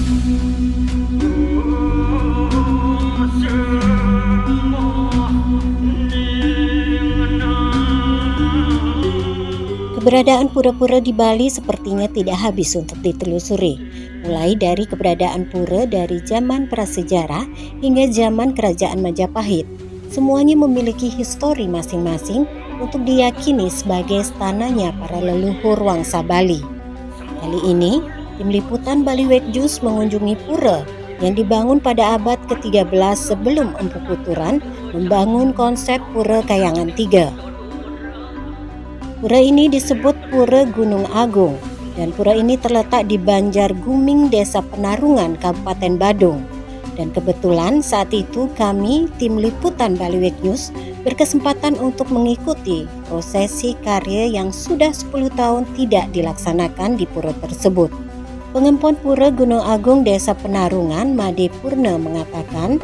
Keberadaan pura-pura di Bali sepertinya tidak habis untuk ditelusuri, mulai dari keberadaan pura dari zaman prasejarah hingga zaman kerajaan Majapahit. Semuanya memiliki histori masing-masing untuk diyakini sebagai stananya para leluhur Wangsa Bali. Kali ini, tim liputan Bali Web News mengunjungi pura yang dibangun pada abad ke-13 sebelum Empu Kuturan membangun konsep Pura Kayangan 3. Pura ini disebut Pura Gunung Agung dan pura ini terletak di Banjar Guming, Desa Penarungan, Kabupaten Badung. Dan kebetulan saat itu kami, tim liputan Bali Web News, berkesempatan untuk mengikuti prosesi karya yang sudah 10 tahun tidak dilaksanakan di pura tersebut. Pengempon Pura Gunung Agung Desa Penarungan, Made Purna, mengatakan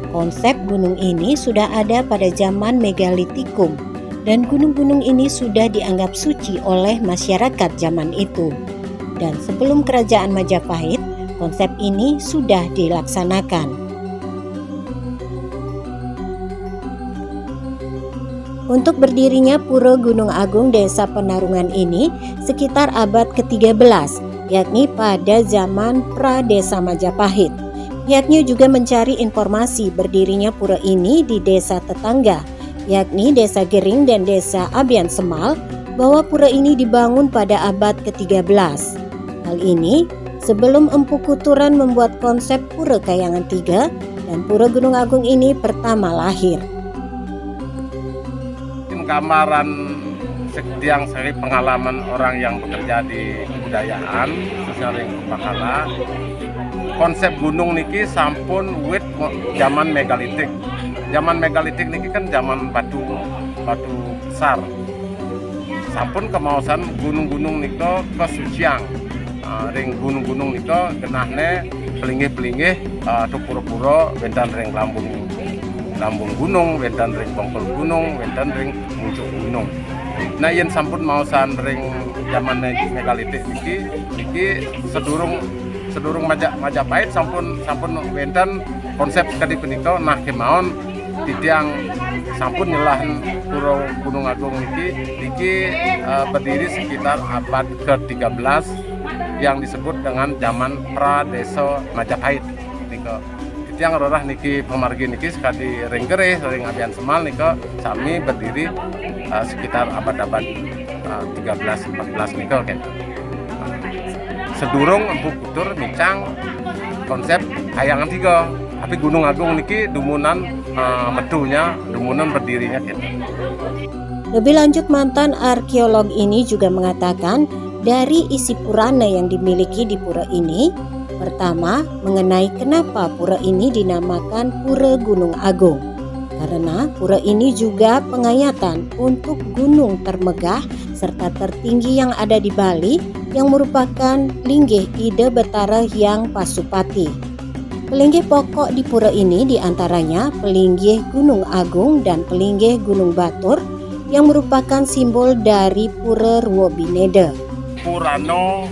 konsep gunung ini sudah ada pada zaman Megalitikum. Dan gunung-gunung ini sudah dianggap suci oleh masyarakat zaman itu. Dan sebelum kerajaan Majapahit, konsep ini sudah dilaksanakan. Untuk berdirinya Pura Gunung Agung Desa Penarungan ini sekitar abad ke-13, yakni pada zaman pra-desa Majapahit. Pihaknya juga mencari informasi berdirinya pura ini di desa tetangga, yakni Desa Gering dan Desa Abian Semal, bahwa pura ini dibangun pada abad ke-13. Hal ini sebelum Empu Kuturan membuat konsep Pura Kayangan 3 dan Pura Gunung Agung ini pertama lahir. Gambaran setiang seri pengalaman orang yang bekerja di kebudayaan, khususnya ring Bakala. Konsep gunung niki sampun wit zaman megalitik. Zaman megalitik niki kan zaman batu besar. Sampun kemausan gunung-gunung niko kesuciang. Ring gunung-gunung niko genahne pelinggih-pelinggih tu pura-pura wenten ring lambung gunung, wenten ring bongkol gunung, wenten ring muncul gunung. Nah yen sampun mausan ring zaman megalitik niki sedurung Majapahit sampun wenten konsep kadi punika nah kemawon titiang sampun nyelahan Pura Gunung Agung niki berdiri sekitar abad ke-13 yang disebut dengan zaman pra-desa Majapahit. Titiang rorah niki pemargi niki sekali ring Gereh, ring Abian Semal nika sami berdiri sekitar abad-abad 13-14 nika kan. Sedurung Empu Kutur micang konsep Kayangan 3. Tapi Gunung Agung niki dumunan metunya, dumunan berdirinya gitu. Lebih lanjut, mantan arkeolog ini juga mengatakan dari isi purana yang dimiliki di pura ini, pertama mengenai kenapa pura ini dinamakan Pura Gunung Agung. Karena pura ini juga pengayatan untuk gunung termegah serta tertinggi yang ada di Bali yang merupakan Linggih Ida Betara Hyang Pasupati. Pelinggih pokok di pura ini diantaranya Pelinggih Gunung Agung dan Pelinggih Gunung Batur yang merupakan simbol dari Pura Ruobinede. Purano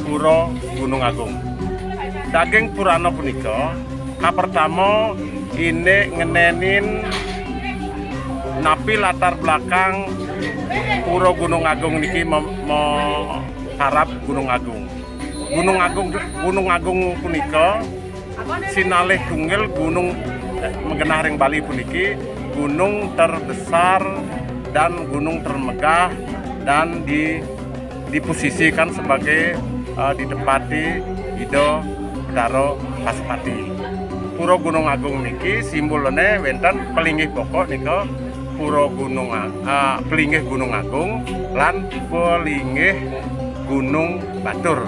Pura Gunung Agung. Daging Purano punika pertama ini ngenenin napi latar belakang Pura Gunung Agung niki harap Gunung Agung. Gunung Agung punika sinalih tunggal gunung mengenah ring Bali puniki gunung terbesar dan gunung termegah dan diposisikan sebagai ditempati Ida Betara Pasupati. Pura Gunung Agung niki simbolnya wenten pelinggih pokok nika Pura Gunung pelinggih Gunung Agung lan pelinggih Gunung Batur.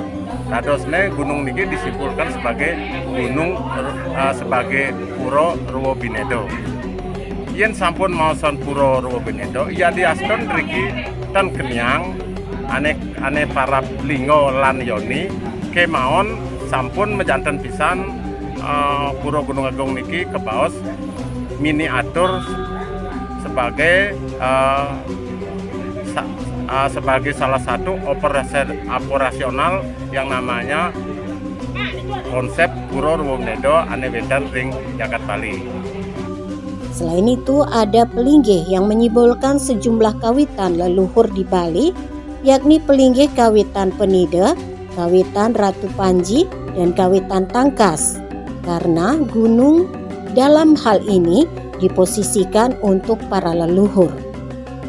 Dadosne gunung niki disimpulkan sebagai gunung sebagai Pura Ruobinedo. Yen sampun maosan Pura Ruobinedo, ya diaston riki tan kenyang ane para lingo lan yoni kemaon sampun mejanten pisan Pura Gunung Agung niki kebaos miniatur sebagai sebagai salah satu operasional yang namanya konsep pura Ruwomedo ane wetan ring Jagat Bali. Selain itu ada pelinggih yang menyimbolkan sejumlah kawitan leluhur di Bali, yakni pelinggih kawitan Penida, kawitan Ratu Panji, dan kawitan Tangkas. Karena gunung dalam hal ini diposisikan untuk para leluhur.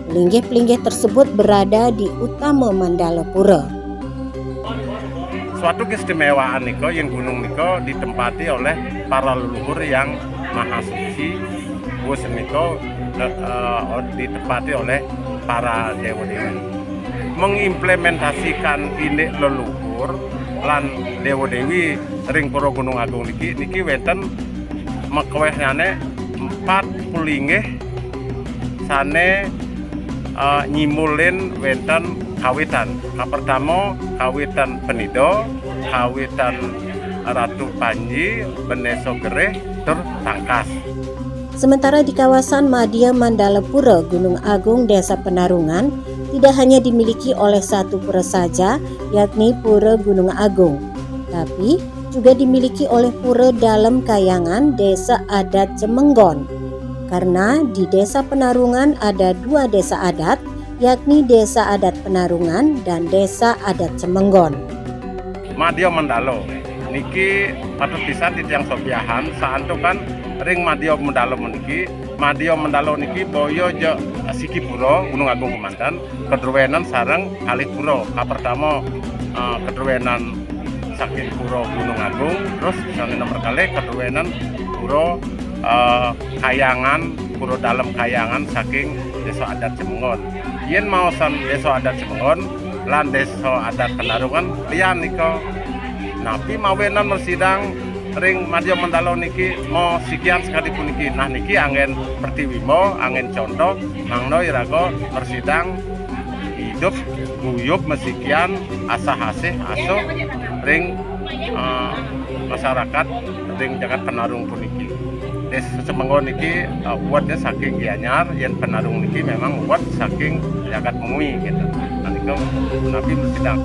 Pelinggih-pelinggih tersebut berada di utama Mandala Pura. Suatu keistimewaan niko yang gunung niko ditempati oleh para leluhur yang maha suci. Bus niko ditempati oleh para dewa-dewi. Mengimplementasikan ini leluhur lan dewa-dewi ring Pura Gunung Agung niki wenten makwehnane 4 pelinggih sane nyimulin wenten kawitan. Pertama kawitan Penida, kawitan Ratu Panji, Beneso Gereh, tur Tangkas. Sementara di kawasan Madya Mandala Pura Gunung Agung Desa Penarungan tidak hanya dimiliki oleh satu pura saja, yakni Pura Gunung Agung, tapi juga dimiliki oleh pura dalam Kayangan Desa Adat Cemenggon. Karena di Desa Penarungan ada 2 desa adat, yakni Desa Adat Penarungan dan Desa Adat Cemenggon. Madya Mandala niki patut pisan di tiang sobiahan saantu kan ring Madya Mandala niki boyo je siki pura Gunung Agung Kemanten kedruwenan sareng kalih pura. Pertama kedruwenan saking pura Gunung Agung, terus nomor kali kedruwenan pura Kayangan, pura dalam Kayangan saking Desa Adat Cemenggon. Yen mausan Desa Adat Cemenggon lan Desa Adat Penarungan lian niko. Napi mawenan mersidang ring Madya Mandala niki mau sekian sekalipun niki. Nah niki angin pertiwimo, angin contoh, mangno irago mersidang hidup guyup mesikian asah-asih asuh ring masyarakat ring Jagat Penarung puniki. Desa Cemenggon niki uatnya saking Gianyar, yang Penarung niki memang uat saking Jagat Mengui gitu. Nah niku napi mersidang.